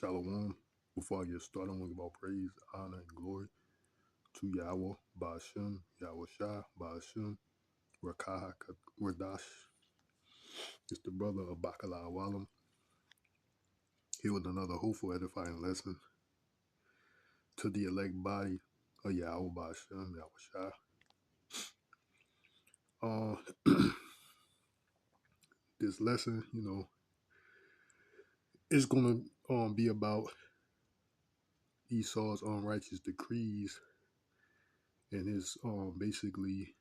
Shalom. Before I get started, I want to give all praise, honor, and glory to Yahawah, bahasham, Yahawahshi, bahasham, Rawchaa Qadash. It's the brother of Bakala Walam, here with another hopeful, edifying lesson to the elect body of Yahawah, bahasham, Yahawahshi. This lesson, is going to be about Esau's unrighteous decrees and his basically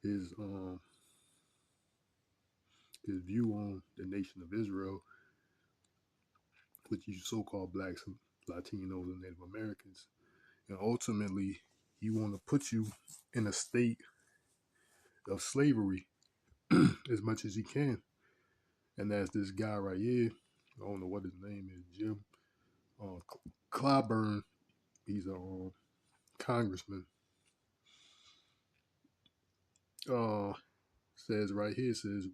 his view on the nation of Israel, which you so-called blacks, Latinos, and Native Americans. And ultimately, he want to put you in a state of slavery as much as he can. And that's this guy right here. I don't know what his name is, Jim Clyburn. He's a congressman. Says right here, says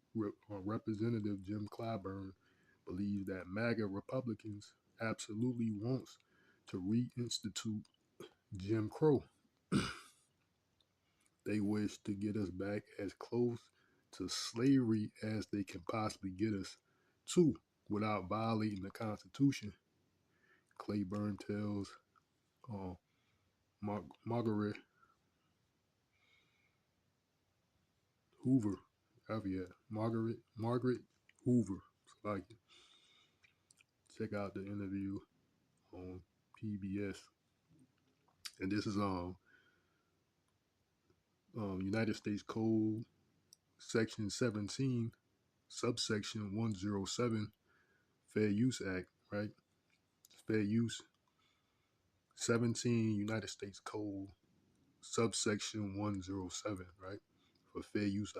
Representative Jim Clyburn believes that MAGA Republicans absolutely wants to reinstitute Jim Crow. They wish to get us back as close to slavery as they can possibly get us to without violating the Constitution. Clyburn tells Margaret Hoover, Margaret Hoover. Like, check out the interview on PBS. And this is United States Code, Section 17, subsection 107, Fair Use Act, right? Fair Use. 17 United States Code, subsection 107, right? For fair use.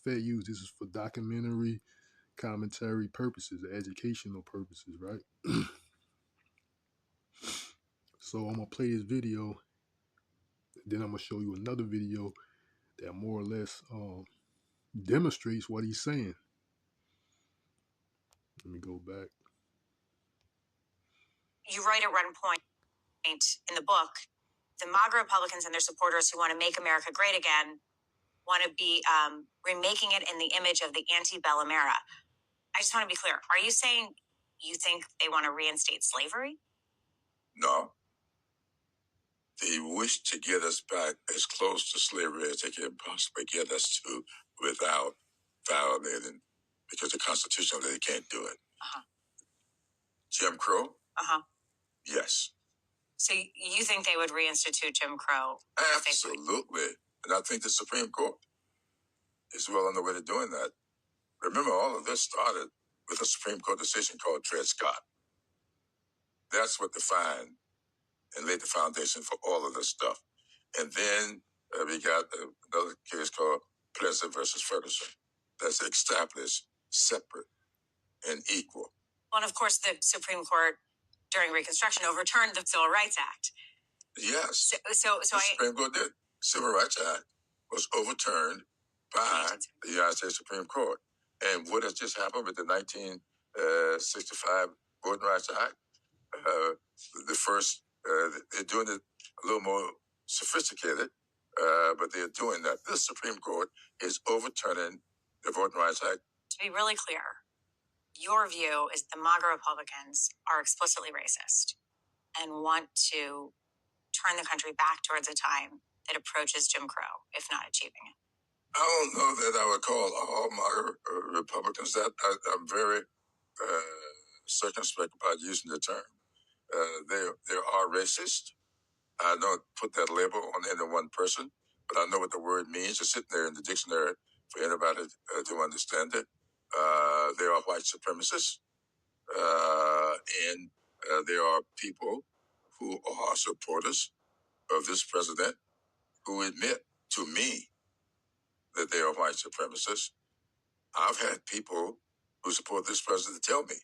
Fair use, this is for documentary, commentary purposes, educational purposes, right? So I'm going to play this video, then I'm going to show you another video that more or less demonstrates what he's saying. Let me go back. You write at one point in the book, the MAGA Republicans and their supporters who want to make America great again want to be remaking it in the image of the antebellum era. I just want to be clear. Are you saying you think they want to reinstate slavery? No. They wish to get us back as close to slavery as they can possibly get us to without violating, because the Constitution, they can't do it. Jim Crow? Yes. So you think they would reinstitute Jim Crow? Absolutely. And I think the Supreme Court is well on the way to doing that. Remember, all of this started with a Supreme Court decision called Dred Scott. That's what defined and laid the foundation for all of this stuff. And then we got another case called Pleasant versus Ferguson. That's established separate and equal. Well, and of course, the Supreme Court during Reconstruction overturned the Civil Rights Act. Yes. So the Supreme Court did. Civil Rights Act was overturned by the United States Supreme Court. And what has just happened with the 1965 Voting Rights Act? The first, they're doing it a little more sophisticated, but they're doing that. This Supreme Court is overturning the Voting Rights Act. To be really clear, your view is the MAGA Republicans are explicitly racist and want to turn the country back towards a time that approaches Jim Crow, if not achieving it. I don't know that I would call all MAGA Republicans that. I'm very circumspect about using the term. They are racist. I don't put that label on any one person, but I know what the word means. It's sitting there in the dictionary for anybody to understand it. They are white supremacists, and there are people who are supporters of this president who admit to me that they are white supremacists. I've had people who support this president tell me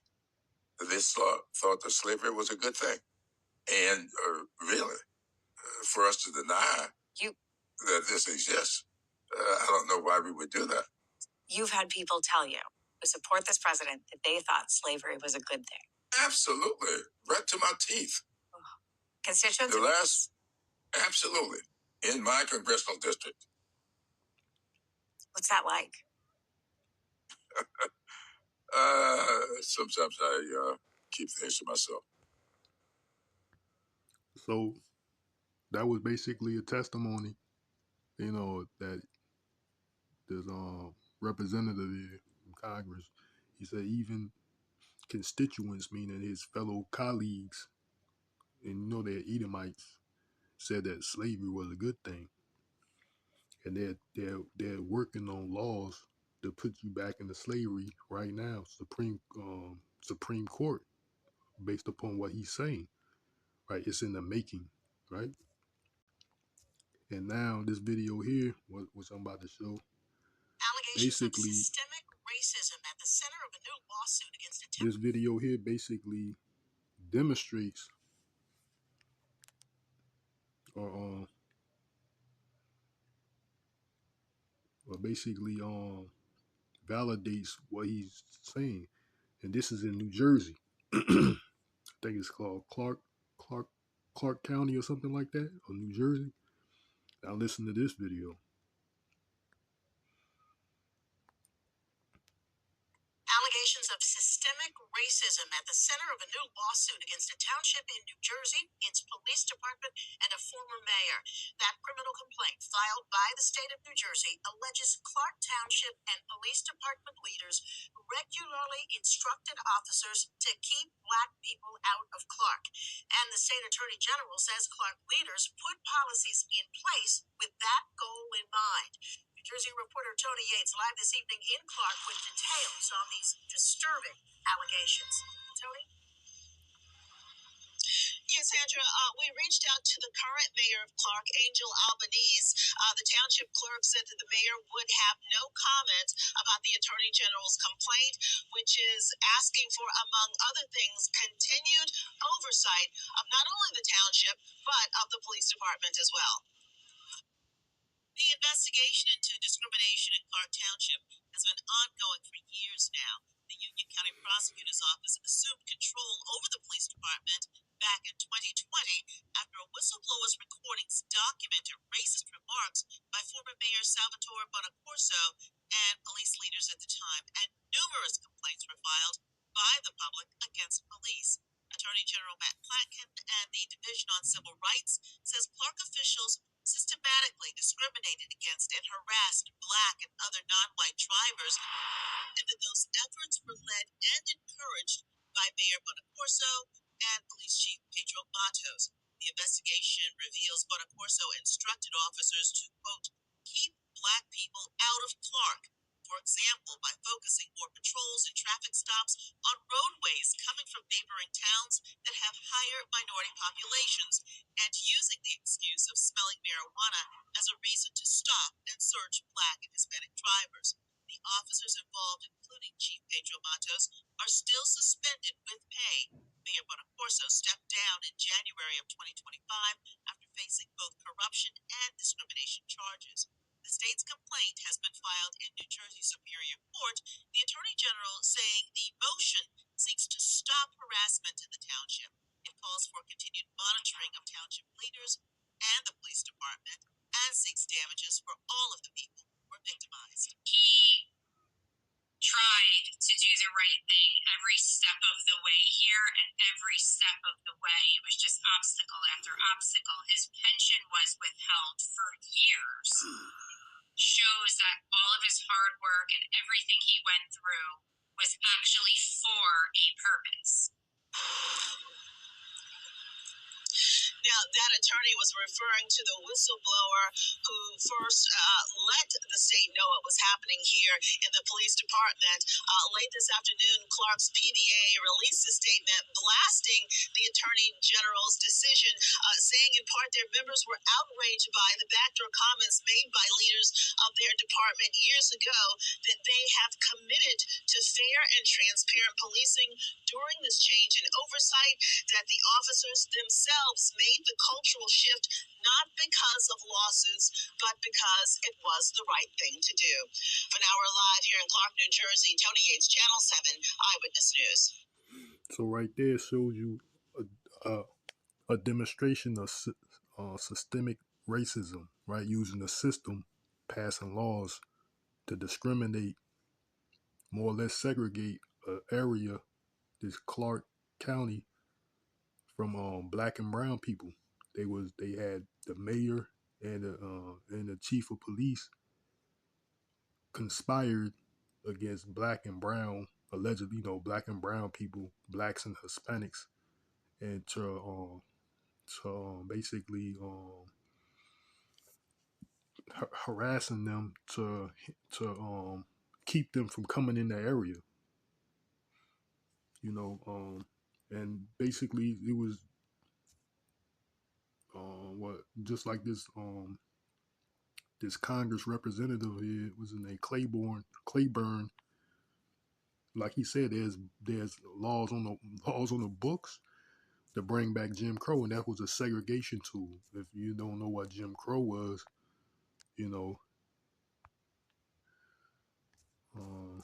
that they thought that slavery was a good thing. And really, for us to deny that this exists, I don't know why we would do that. You've had people tell you who support this president that they thought slavery was a good thing. Absolutely. Right to my teeth. Constituents? Absolutely. In my congressional district. What's that like? Sometimes I keep things to myself. So that was basically a testimony, that this representative here in Congress, he said even constituents, meaning his fellow colleagues, and they're Edomites, said that slavery was a good thing, and they're working on laws to put you back into slavery right now. Supreme Court, based upon what he's saying, right? It's in the making, right? And now this video here, which I'm about to show, basically, of systemic racism at the center of a new lawsuit against this video here basically demonstrates or basically validates what he's saying. And this is in New Jersey. I think it's called Clark County or something like that, or New Jersey. Now listen to this video. Allegations of systemic racism at the center of a new lawsuit against a township in New Jersey, its police department, and a former mayor. That criminal complaint filed by the state of New Jersey alleges Clark Township and police department leaders regularly instructed officers to keep Black people out of Clark. And the state attorney general says Clark leaders put policies in place with that goal in mind. New Jersey reporter Tony Yates live this evening in Clark with details on these disturbing allegations. Tony? Yes, Sandra, we reached out to the current mayor of Clark, Angel Albanese. The township clerk said that the mayor would have no comment about the attorney general's complaint, which is asking for, among other things, continued oversight of not only the township, but of the police department as well. The investigation into discrimination in Clark Township has been ongoing for years now. The Union County Prosecutor's Office assumed control over the police department back in 2020 after a whistleblower's recordings documented racist remarks by former Mayor Salvatore Bonacorso and police leaders at the time, and numerous complaints were filed by the public against police. Attorney General Matt Platkin and the Division on Civil Rights says Clark officials systematically discriminated against and harassed Black and other non-white drivers, and that those efforts were led and encouraged by Mayor Bonacorso and Police Chief Pedro Matos. The investigation reveals Bonacorso instructed officers to, quote, keep Black people out of Clark, for example, by focusing more patrols and traffic stops on roadways coming from neighboring towns that have higher minority populations, and using the excuse of smelling marijuana as a reason to stop and search Black and Hispanic drivers. The officers involved, including Chief Pedro Matos, are still suspended with pay. Mayor Bonacorso stepped down in January of 2025 after facing both corruption and discrimination charges. The state's complaint has been filed in New Jersey Superior Court, the Attorney General saying the motion seeks to stop harassment in the township. It calls for continued monitoring of township leaders and the police department, and seeks damages for all of the people who were victimized. He tried to do the right thing every step of the way here, and every step of the way it was just obstacle after obstacle. His pension was withheld for years. Shows that all of his hard work and everything he went through was actually for a purpose. Now, that attorney was referring to the whistleblower who first let the state know what was happening here in the police department. Late this afternoon, Clark's PBA released a statement blasting the attorney general's decision, saying in part their members were outraged by the backdoor comments made by leaders of their department years ago, that they have committed to fair and transparent policing during this change in oversight, that the officers themselves made the cultural shift not because of lawsuits, but because it was the right thing to do. For now, we're live here in Clark, New Jersey. Tony Yates, Channel 7 Eyewitness News. So right there shows you a, a demonstration of systemic racism, right? Using the system, passing laws to discriminate, more or less segregate an area, this Clark County, from black and brown people. They had the mayor and the chief of police conspired against black and brown, allegedly, black and brown people, blacks and Hispanics, and to basically harassing them to keep them from coming in the area, and basically it was what just like this Congress representative here was in a Claiborne. Like he said, there's laws on the books to bring back Jim Crow, and that was a segregation tool. If you don't know what Jim Crow was, you know, uh,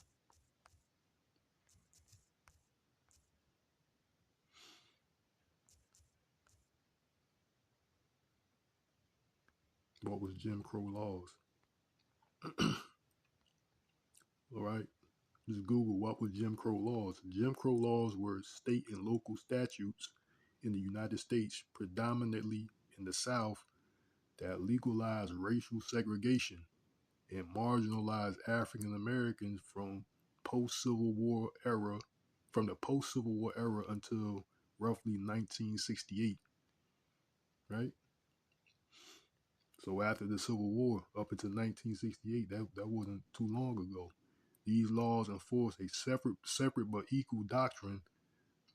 what was Jim Crow laws? All right, just Google what was Jim Crow laws. Jim Crow laws were state and local statutes in the United States, predominantly in the South, that legalized racial segregation and marginalized African Americans from the post Civil War era until roughly 1968, right? So after the Civil War, up until 1968, that wasn't too long ago. These laws enforce a separate but equal doctrine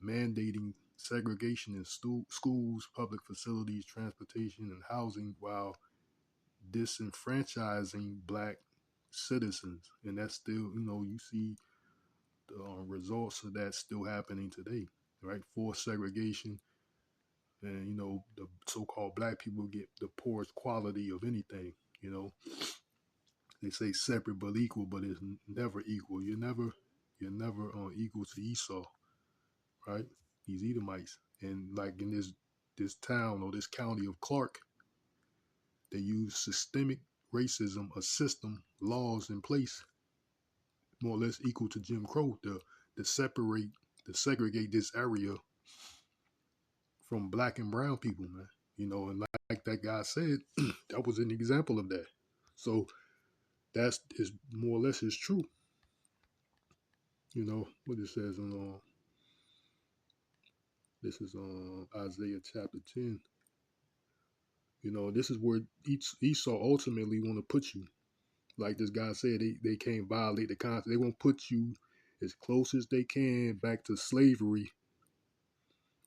mandating segregation in schools, public facilities, transportation, and housing, while disenfranchising black citizens. And that's still, you see the results of that still happening today, right? Forced segregation, and the so-called black people get the poorest quality of anything. You know, they say separate but equal, but it's never equal. You're never equal to Esau, right? These Edomites, and like in this town or this county of Clark, they use systemic racism, a system, laws in place, more or less equal to Jim Crow, to segregate this area from black and brown people, man. And like that guy said, that was an example of that. So that's is more or less is true. What it says in this is Isaiah chapter 10. This is where Esau ultimately want to put you. Like this guy said, they can't violate the contract. They won't put you as close as they can back to slavery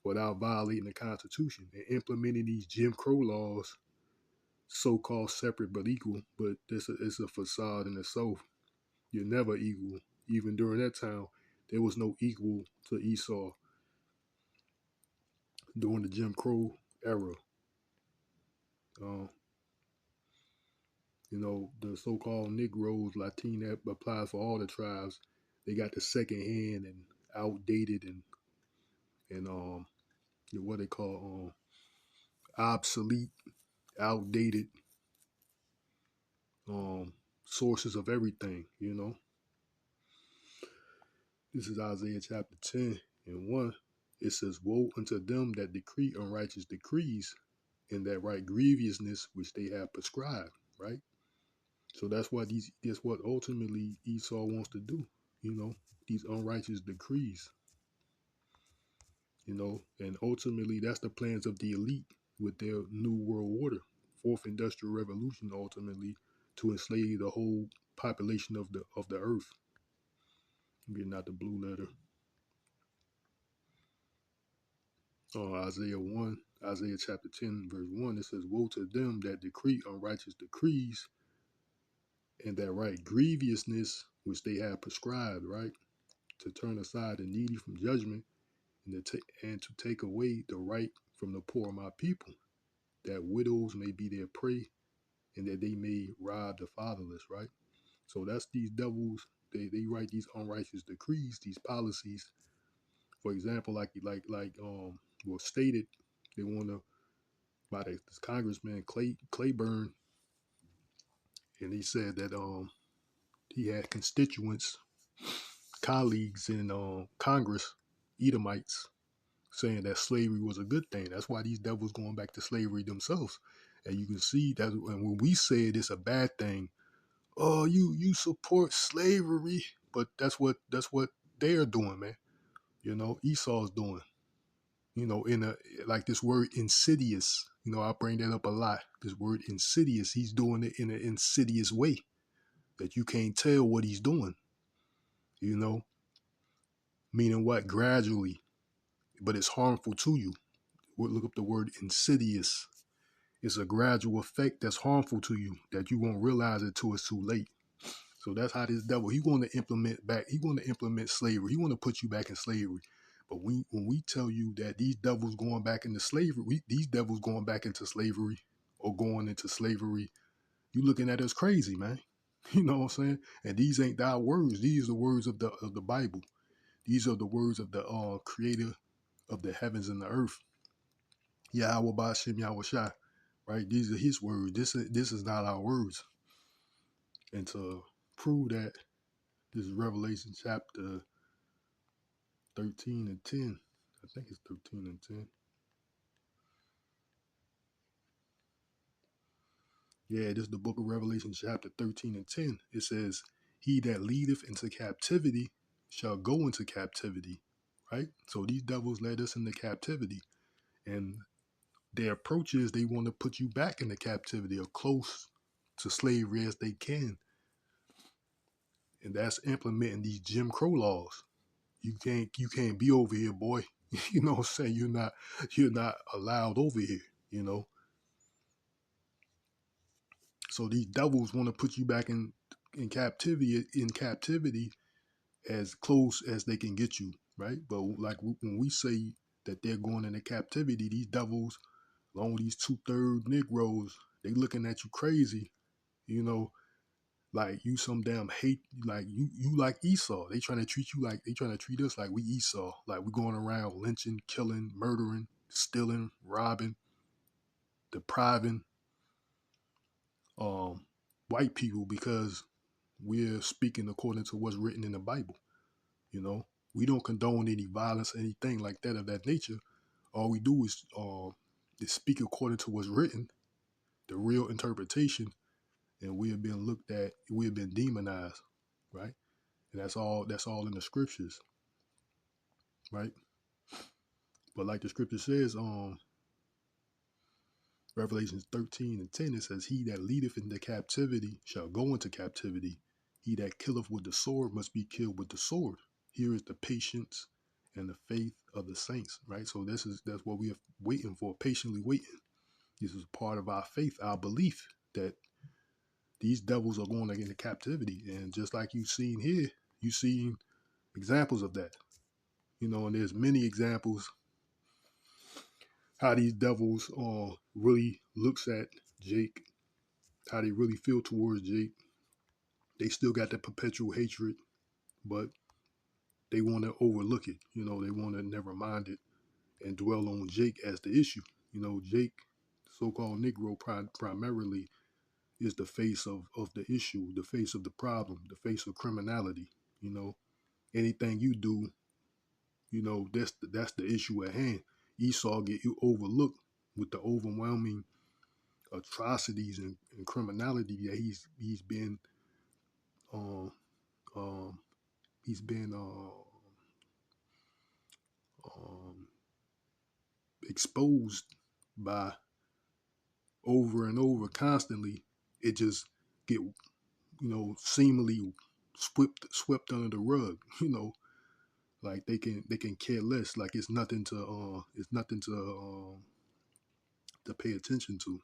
without violating the Constitution and implementing these Jim Crow laws, so-called separate but equal. But it's a facade in itself. You're never equal. Even during that time, there was no equal to Esau during the Jim Crow era. Uh, the so-called Negroes, Latina, applies for all the tribes. They got the second hand and outdated and what they call obsolete, outdated sources of everything. This is Isaiah chapter 10 and 1. It says, "Woe unto them that decree unrighteous decrees, and that write grievousness which they have prescribed." Right. So that's what ultimately Esau wants to do. These unrighteous decrees. And ultimately that's the plans of the elite with their new world order, fourth industrial revolution, ultimately to enslave the whole population of the earth. I'm getting out the blue letter. Isaiah chapter 10, verse 1, it says, "Woe to them that decree unrighteous decrees, and that write grievousness which they have prescribed," right? To turn aside the needy from judgment, and to take away the right from the poor of my people, that widows may be their prey, and that they may rob the fatherless, right? So that's these devils. They write these unrighteous decrees, these policies, For example, was stated, they want to by this Congressman Claiborne, and he said that he had constituents, colleagues in Congress, Edomites, saying that slavery was a good thing. That's why these devils going back to slavery themselves. And you can see that, and when we say it's a bad thing, oh, you support slavery, but that's what they're doing, man. You know, Esau's doing. You know, in a like this word insidious. You know, I bring that up a lot. This word insidious. He's doing it in an insidious way that you can't tell what he's doing. You know, meaning what? Gradually, but it's harmful to you. Look up the word insidious. It's a gradual effect that's harmful to you that you won't realize it till it's too late. So that's how this devil, he want to implement back, he want to implement slavery. He want to put you back in slavery. But when we tell you that these devils going back into slavery, these devils going back into slavery or going into slavery, you looking at us crazy, man. You know what I'm saying? And these ain't our words. These are the words of the Bible. These are the words of the creator of the heavens and the earth. Yahawah, bahasham, Yahawahshi. Right? These are his words. This is not our words. And to prove that, this is Revelation chapter 13 and 10. I think it's 13 and 10. Yeah, this is the book of Revelation chapter 13 and 10. It says, he that leadeth into captivity shall go into captivity. Right? So these devils led us into captivity. And their approach is they want to put you back into captivity or close to slavery as they can. And that's implementing these Jim Crow laws. You can't be over here, boy. You know what I'm saying? You're not allowed over here, you know. So these devils want to put you back in captivity as close as they can get you, right? But like when we say that they're going into captivity, these devils, along with these 2/3 Negroes, they looking at you crazy, you know, like you some damn hate, like you like Esau. They trying to treat you like they trying to treat us like we Esau, like we going around lynching, killing, murdering, stealing, robbing, depriving white people because we're speaking according to what's written in the Bible. You know, we don't condone any violence, anything like that of that nature. All we do is speak according to what's written, the real interpretation, and we have been looked at, we have been demonized, right? And that's all in the scriptures, right? But like the scripture says, Revelation 13 and 10, it says, he that leadeth into captivity shall go into captivity. He that killeth with the sword must be killed with the sword. Here is the patience and the faith of the saints, right? So that's what we are waiting for, patiently waiting. This is part of our faith, our belief that these devils are going into captivity. And just like you've seen here, you've seen examples of that, you know, and there's many examples how these devils really looks at Jake, how they really feel towards Jake. They still got that perpetual hatred, but they want to overlook it. You know, they want to never mind it and dwell on Jake as the issue. You know, Jake, so-called Negro, primarily is the face of the issue, the face of the problem, the face of criminality. You know, anything you do, you know, that's the issue at hand. Esau get you overlooked with the overwhelming atrocities and criminality that he's been um um he's been um exposed by over and over constantly. It just get, you know, seemingly swept under the rug. You know, like they can care less. Like it's nothing to pay attention to.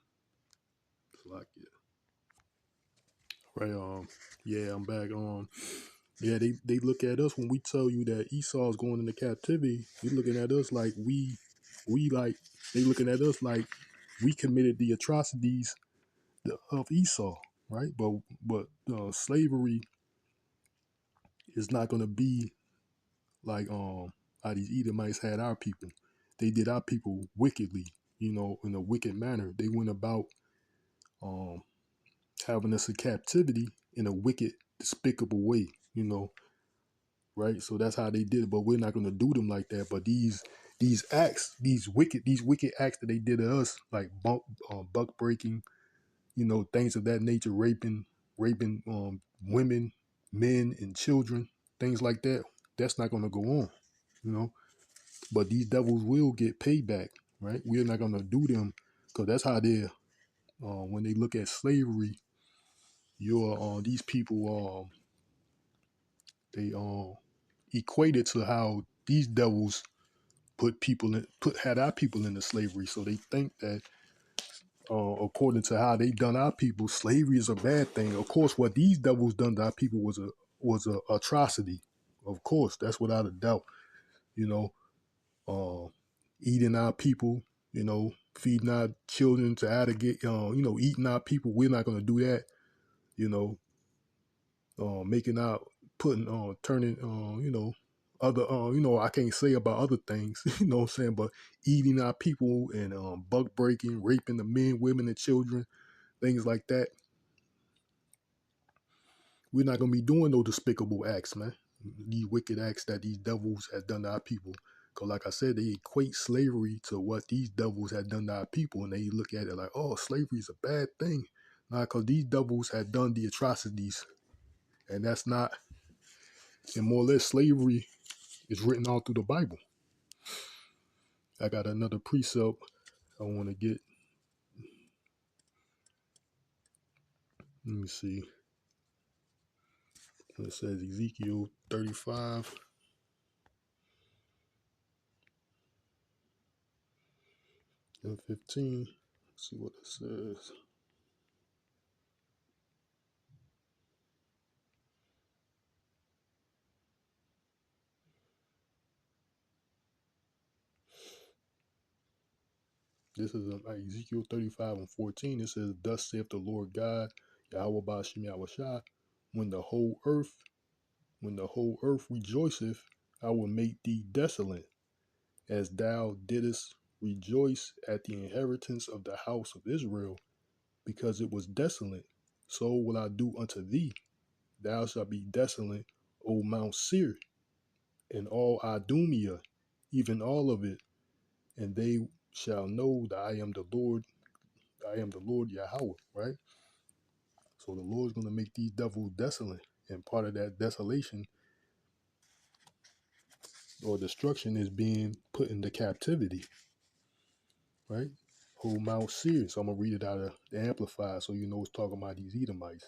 It's like, yeah, right. Yeah, I'm back. Yeah, they look at us when we tell you that Esau's going into captivity. They looking at us like we like they looking at us like we committed the atrocities of Esau, right? But slavery is not going to be like how these Edomites had our people. They did our people wickedly, in a wicked manner. They went about um, having us in captivity in a wicked, despicable way, right? So that's how they did it. But we're not going to do them like that. But these acts, these wicked acts that they did to us, like buck breaking, things of that nature, raping women, men, and children, things like that. That's not going to go on, you know. But these devils will get payback, right? We're not going to do them because that's how they're. When they look at slavery, these people they equate it to how these devils had our people into slavery. So they think that according to how they done our people, slavery is a bad thing. Of course, what these devils done to our people was a atrocity. Of course, that's without a doubt. You know, eating our people. Feeding our children to alligator. Eating our people. We're not going to do that. You know, making out, putting, turning, other, I can't say about other things, what I'm saying, but eating our people and bug breaking, raping the men, women, and children, things like that. We're not going to be doing those despicable acts, man. These wicked acts that these devils had done to our people. Because, like I said, they equate slavery to what these devils had done to our people. And they look at it like, oh, slavery is a bad thing. Nah, because these devils had done the atrocities. And that's not, and more or less, slavery is written all through the Bible. I got another precept I want to get. Let me see. It says Ezekiel 35 and 15. Let's see what it says. This is Ezekiel 35 and 14. It says, thus saith the Lord God, Yahawah bahasham Yahawahshi, when the whole earth rejoiceth, I will make thee desolate, as thou didst rejoice at the inheritance of the house of Israel, because it was desolate. So will I do unto thee. Thou shalt be desolate, O Mount Seir, and all Idumea, even all of it, and they shall know that I am the Lord Yahawah, right? So the Lord's going to make these devils desolate, and part of that desolation or destruction is being put into captivity, right? O Mount Seir. So I'm going to read it out of the Amplified so you know it's talking about these Edomites.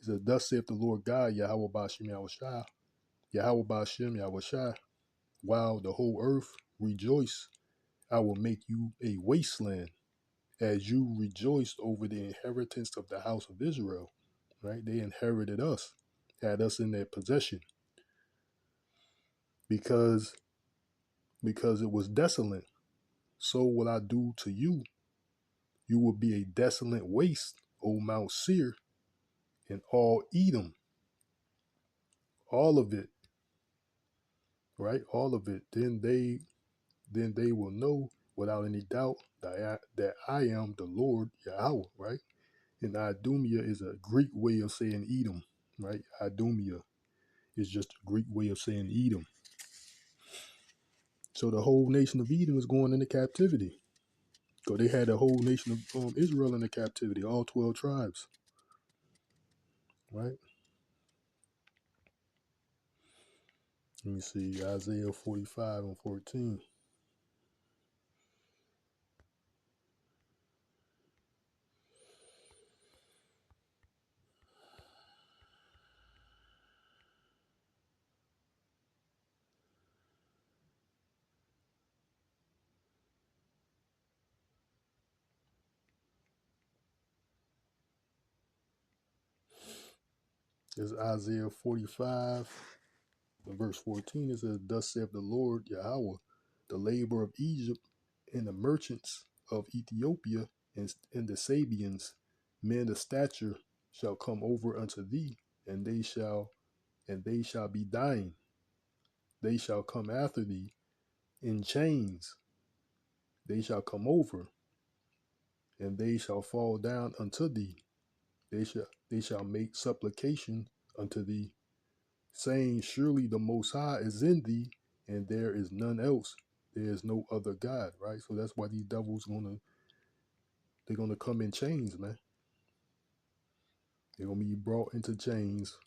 It says, thus saith the Lord God, Yahawah bahasham Yahawahshi, Yahawah bahasham Yahawahshi, while the whole earth rejoice, I will make you a wasteland, as you rejoiced over the inheritance of the house of Israel. Right? They inherited us, had us in their possession, because it was desolate. So will I do to you. You will be a desolate waste, O Mount Seir, and all Edom, all of it. Right? All of it. Then they will know without any doubt that I am the Lord Yahawah, right? And Idumea is a Greek way of saying Edom, right? Idumea is just a Greek way of saying Edom. So the whole nation of Edom is going into captivity. So they had the whole nation of Israel in the captivity, all 12 tribes, right? Let me see, Isaiah 45 and 14. It's Isaiah 45 and verse 14. It says, thus saith the Lord Yahawah, the labor of Egypt and the merchants of Ethiopia and the Sabians, men of stature, shall come over unto thee, and they shall be thine. they shall come after thee in chains. They shall come over, and they shall fall down unto thee. They shall make supplication unto thee, saying, Surely the Most High is in thee, and there is none else. There is no other God, right? So that's why these devils they're gonna come in chains, man. They're gonna be brought into chains.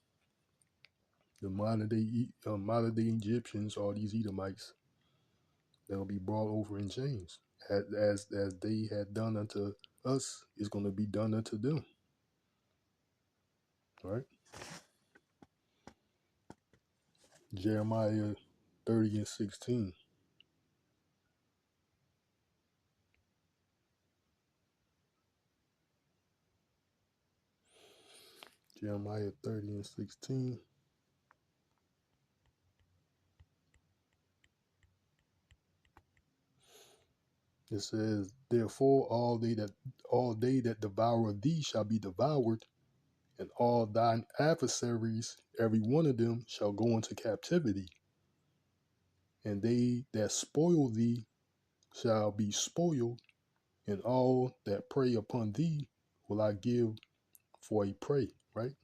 The modern day Egyptians, all these Edomites, they'll be brought over in chains. As they had done unto us, is gonna be done unto them, right? Jeremiah 30 and 16. Jeremiah 30 and 16. It says, Therefore all they that devour thee shall be devoured, and all thine adversaries, every one of them, shall go into captivity, and they that spoil thee shall be spoiled, and all that prey upon thee will I give for a prey, right?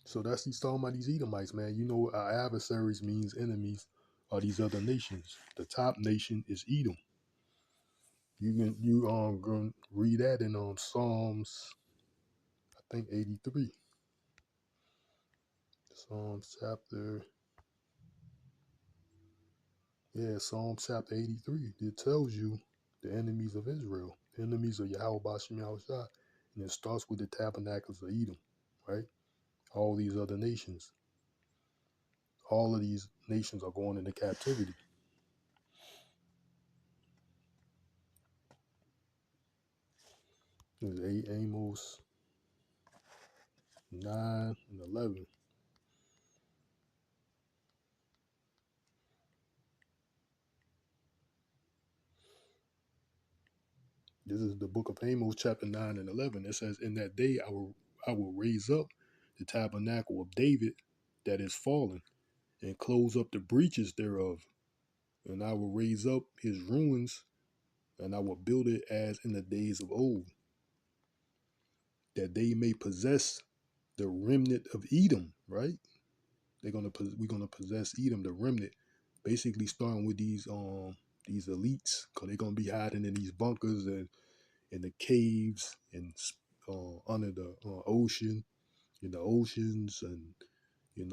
So he's talking about these Edomites, man. You know, our adversaries means enemies are these other nations. The top nation is Edom. You read that in Psalms, I think 83. Psalms chapter 83. It tells you the enemies of Israel, the enemies of Yahawah, bahasham, Yahawah. And it starts with the tabernacles of Edom, right? All these other nations. All of these nations are going into captivity. There's 8 Amos 9 and 11. This is the book of Amos, chapter 9 and 11. It says, In that day I will raise up the tabernacle of David that is fallen, and close up the breaches thereof. And I will raise up his ruins, and I will build it as in the days of old, that they may possess the remnant of Edom, right? We're gonna possess Edom, the remnant, basically starting with these elites, because they're gonna be hiding in these bunkers and in the caves and under the ocean, in the oceans, and in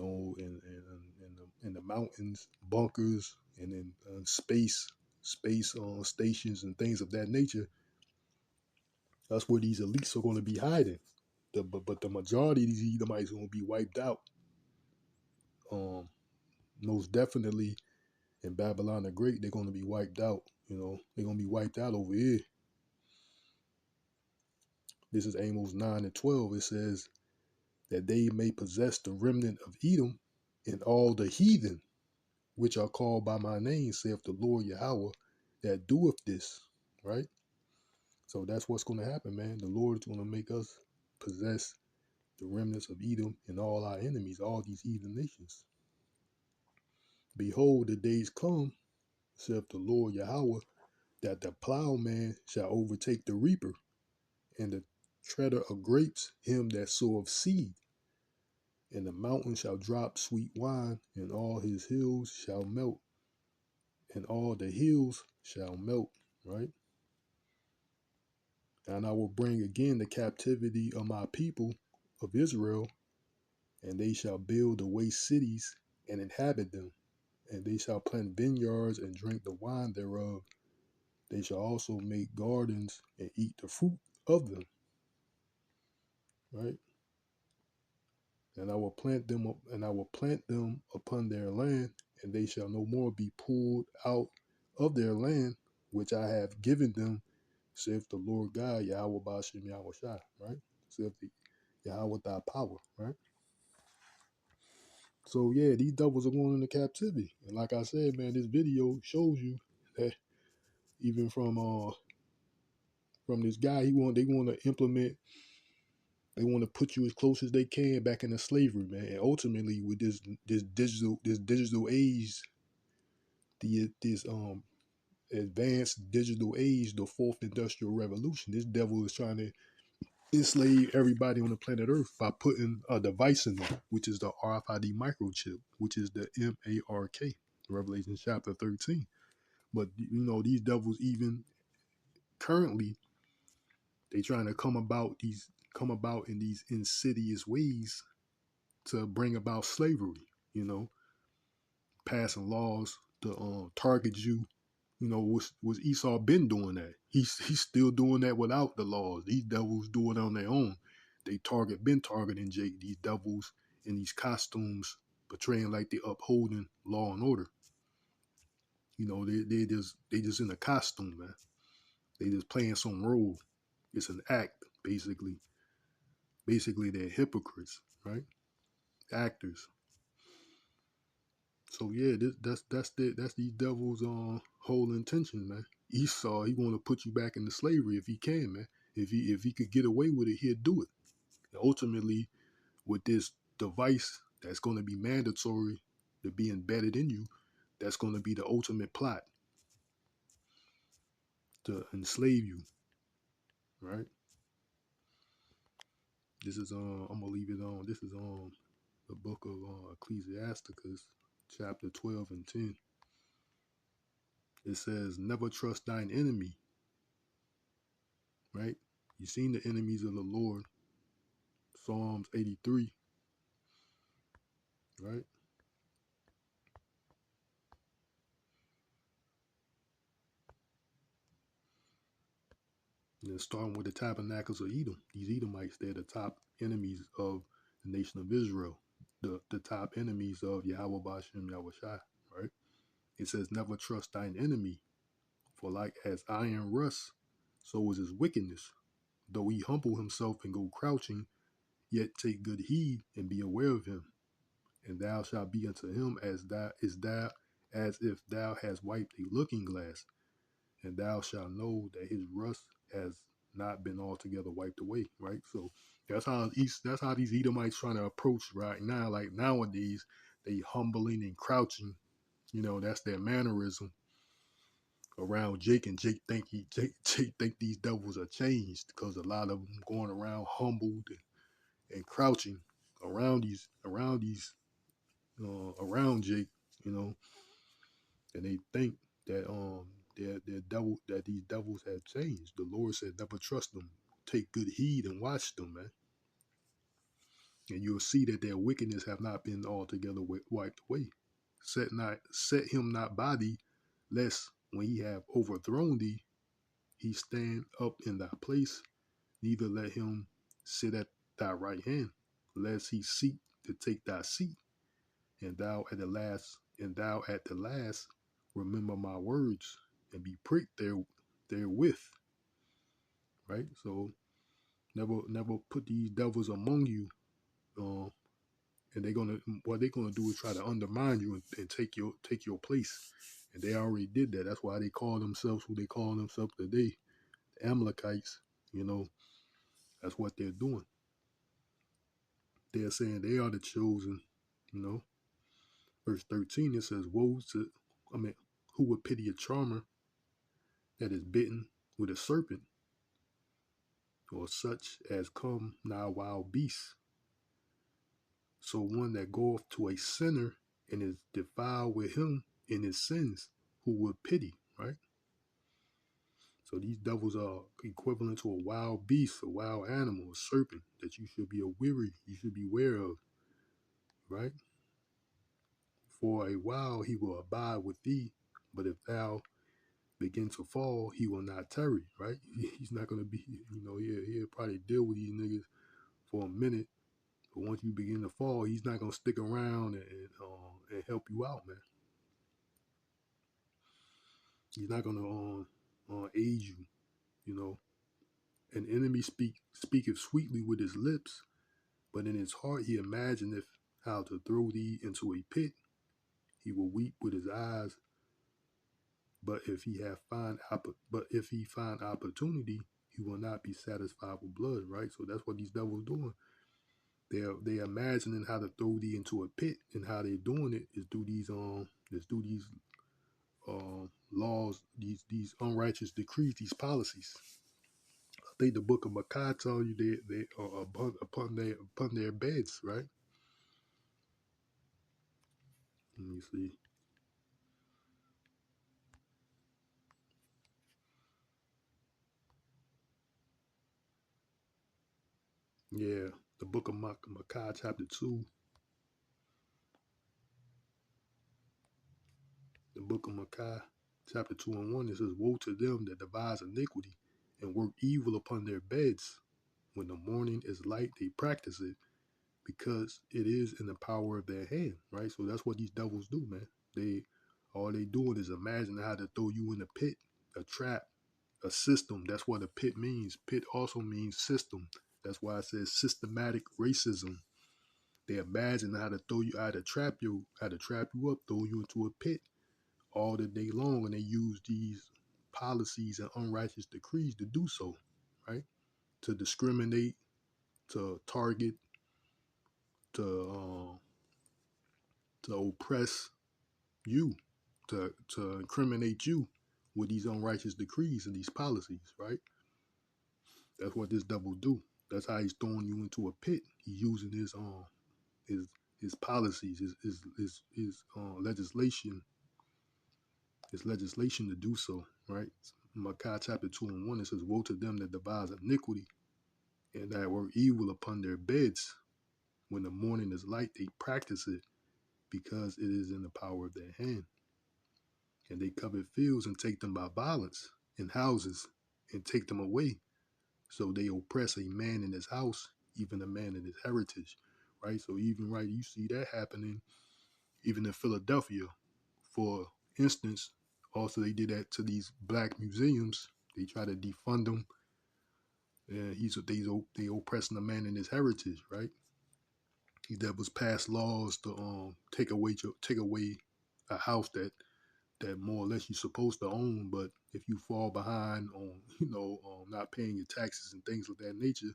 the mountains, bunkers, and in space stations and things of that nature. That's where these elites are going to be hiding. But the majority of these Edomites are going to be wiped out. Most definitely in Babylon the Great, they're going to be wiped out. They're going to be wiped out over here. This is Amos 9 and 12. It says that they may possess the remnant of Edom, and all the heathen which are called by my name, saith the Lord Yahawah, that doeth this, right? So that's what's going to happen, man. The Lord is going to make us possess the remnants of Edom and all our enemies, all these heathen nations. Behold, the days come, saith the Lord Yahawah, that the plowman shall overtake the reaper, and the treader of grapes him that soweth seed. And the mountain shall drop sweet wine, and all his hills shall melt, and all the hills shall melt, right? And I will bring again the captivity of my people of Israel, and they shall build the waste cities and inhabit them, and they shall plant vineyards and drink the wine thereof. They shall also make gardens and eat the fruit of them, right? And I will plant them up, and I will plant them upon their land, and they shall no more be pulled out of their land, which I have given them, saith the Lord God, Yahawah bahasham, Yahawahshi, right? Saith the Yahawah thy power, right? So yeah, these devils are going into captivity. And like I said, man, this video shows you that even from this guy, they want to implement They want to put you as close as they can back into slavery, man. And ultimately, with this digital age, this advanced digital age, the fourth industrial revolution, this devil is trying to enslave everybody on the planet Earth by putting a device in them, which is the RFID microchip, which is the MARK, Revelation chapter 13. But these devils, even currently, they trying to come about in these insidious ways to bring about slavery, passing laws to target you. Was Esau been doing that? He's still doing that without the laws. These devils do it on their own. They been targeting Jake. These devils in these costumes, portraying like they upholding law and order. They just in a costume, man. They just playing some role. It's an act, basically. Basically, they're hypocrites, right? Actors. So yeah, that's these devils' whole intention, man. Esau, he want to put you back into slavery if he can, man. If he could get away with it, he'd do it. And ultimately, with this device that's going to be mandatory to be embedded in you, that's going to be the ultimate plot to enslave you, right? This is I'm gonna leave it on. This is the book of Ecclesiasticus, chapter 12 and 10. It says, "Never trust thine enemy." Right? You seen the enemies of the Lord. Psalms 83. Right? And then starting with the tabernacles of Edom. These Edomites, they're the top enemies of the nation of Israel. The top enemies of Yahawah, bahasham, Yahawahshi. Right? It says, "Never trust thine enemy, for like as iron rusts, so is his wickedness. Though he humble himself and go crouching, yet take good heed and be aware of him. And thou shalt be unto him as if thou hast wiped a looking glass, and thou shalt know that his rust has not been altogether wiped away." Right? So that's how these Edomites trying to approach right now. Like nowadays, they humbling and crouching. That's their mannerism around Jake, and Jake think these devils are changed because a lot of them going around humbled and crouching around Jake, you know, and they think that that these devils have changed. The Lord said, "Never trust them. Take good heed and watch them, man, and you'll see that their wickedness have not been altogether wiped away. Set him not by thee, lest when he have overthrown thee, he stand up in thy place. Neither let him sit at thy right hand, lest he seek to take thy seat. And thou at the last remember my words and be pricked therewith." Right? So never put these devils among you. And what they're gonna do is try to undermine you and take your place. And they already did that. That's why they call themselves who they call themselves today, the Amalekites. That's what they're doing. They're saying they are the chosen. Verse 13, it says, who would pity a charmer that is bitten with a serpent, or such as come now wild beasts? So one that goeth to a sinner and is defiled with him in his sins, who would pity, right? So these devils are equivalent to a wild beast, a wild animal, a serpent that you should be aware of, right? For a while he will abide with thee, but if thou begin to fall, he will not tarry, right? He's not going to be, he'll probably deal with these niggas for a minute, but once you begin to fall, he's not going to stick around and help you out, man. He's not going to aid you, An enemy speaketh sweetly with his lips, but in his heart he imagineth how to throw thee into a pit. He will weep with his eyes, but if he find opportunity, You will not be satisfied with blood, right? So that's what these devils doing. They're imagining how to throw thee into a pit, and how they're doing it is through these laws, these unrighteous decrees, these policies. I think the book of Micah tell you they are upon their beds, right? Let me see. Yeah, the book of Micah, chapter 2. The book of Micah, chapter 2 and 1, it says, "Woe to them that devise iniquity and work evil upon their beds. When the morning is light, they practice it, because it is in the power of their hand," right? So that's what these devils do, man. All they doing is imagine how to throw you in a pit, a trap, a system. That's what a pit means. Pit also means system. That's why it says systematic racism. They imagine how to throw you, how to trap you up, throw you into a pit all the day long, and they use these policies and unrighteous decrees to do so, right? To discriminate, to target, to oppress you, to incriminate you with these unrighteous decrees and these policies, right? That's what this devil do. That's how he's throwing you into a pit. He's using his his policies, his legislation, to do so, right? Micah chapter 2 and 1, it says, "Woe to them that devise iniquity and that work evil upon their beds. When the morning is light, they practice it, because it is in the power of their hand. And they covet fields and take them by violence, and houses, and take them away. So they oppress a man in his house, even a man in his heritage," right? So even right, you see that happening even in Philadelphia. For instance, also they did that to these black museums. They try to defund them. And they oppressing a man in his heritage, right? That was passed laws to take away a house that more or less you're supposed to own. But if you fall behind on not paying your taxes and things of that nature,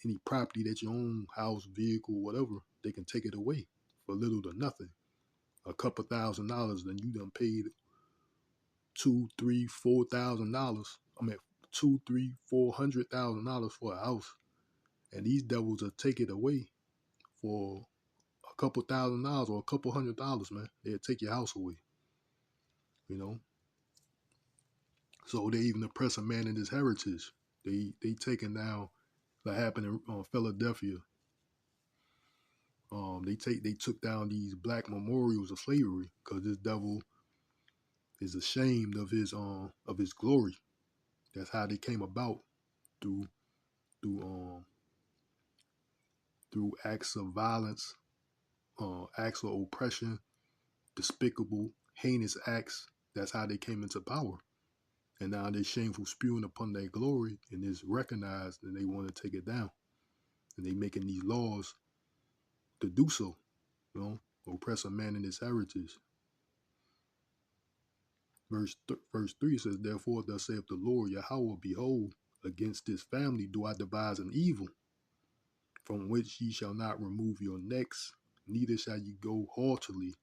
any property that you own, house, vehicle, whatever, they can take it away for little to nothing. A couple $1,000s, then you done paid $2, $3, $4,000. I mean, $2, $3, $400,000 for a house, and these devils will take it away for a couple $1,000s or a couple $100, man. They'll take your house away, you know. So they even oppress a man in his heritage. They taking down, that happened in Philadelphia. They took down these black memorials of slavery, because this devil is ashamed of his glory. That's how they came about, through through um through acts of violence, acts of oppression, despicable, heinous acts. That's how they came into power. And now they're shameful spewing upon their glory, and it's recognized, and they want to take it down. And they making these laws to do so, oppress a man in his heritage. Verse 3 says, "Therefore thus saith the Lord Yahawah, behold, against this family do I devise an evil, from which ye shall not remove your necks, neither shall ye go haughtily,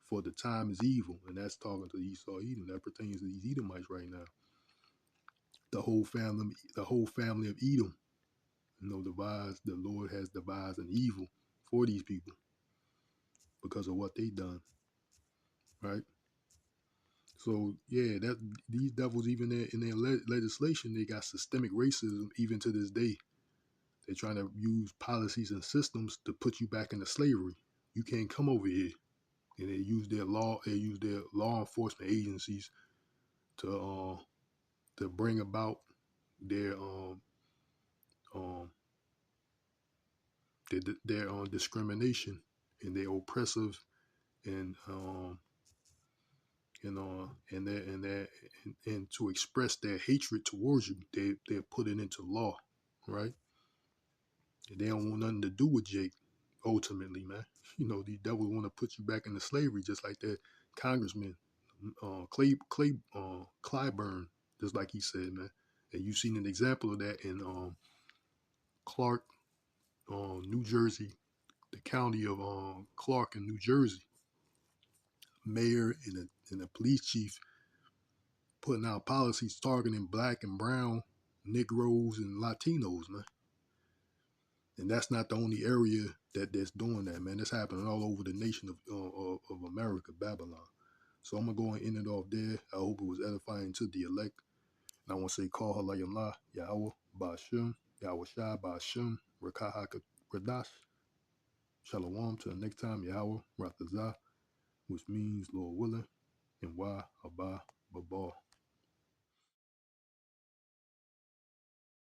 for the time is evil." And that's talking to Esau, Edom. That pertains to these Edomites right now. The whole family of Edom, the Lord has devised an evil for these people because of what they done, right? So yeah, that these devils, even in their legislation, they got systemic racism even to this day. They're trying to use policies and systems to put you back into slavery. You can't come over here. And they use their law enforcement agencies to bring about their um discrimination, and their oppressive, and and to express their hatred towards you, they put it into law, right? And they don't want nothing to do with Jake. Ultimately, man, these devils want to put you back into slavery, just like that Congressman Clyburn, just like he said, man. And you've seen an example of that in Clark, New Jersey, the county of Clark in New Jersey. Mayor and a police chief putting out policies targeting black and brown, Negroes and Latinos, man. And that's not the only area that's doing that, man. It's happening all over the nation of America, Babylon. So I'm gonna go and end it off there. I hope it was edifying to the elect. And I want to say, call halayallah, Yahawah, bahasham, Yahawahshi, bahasham, Rawchaa Qadash. Shalom. Till next time, Yahawah, Ratazah, which means Lord willing, and Wah Abba Babal.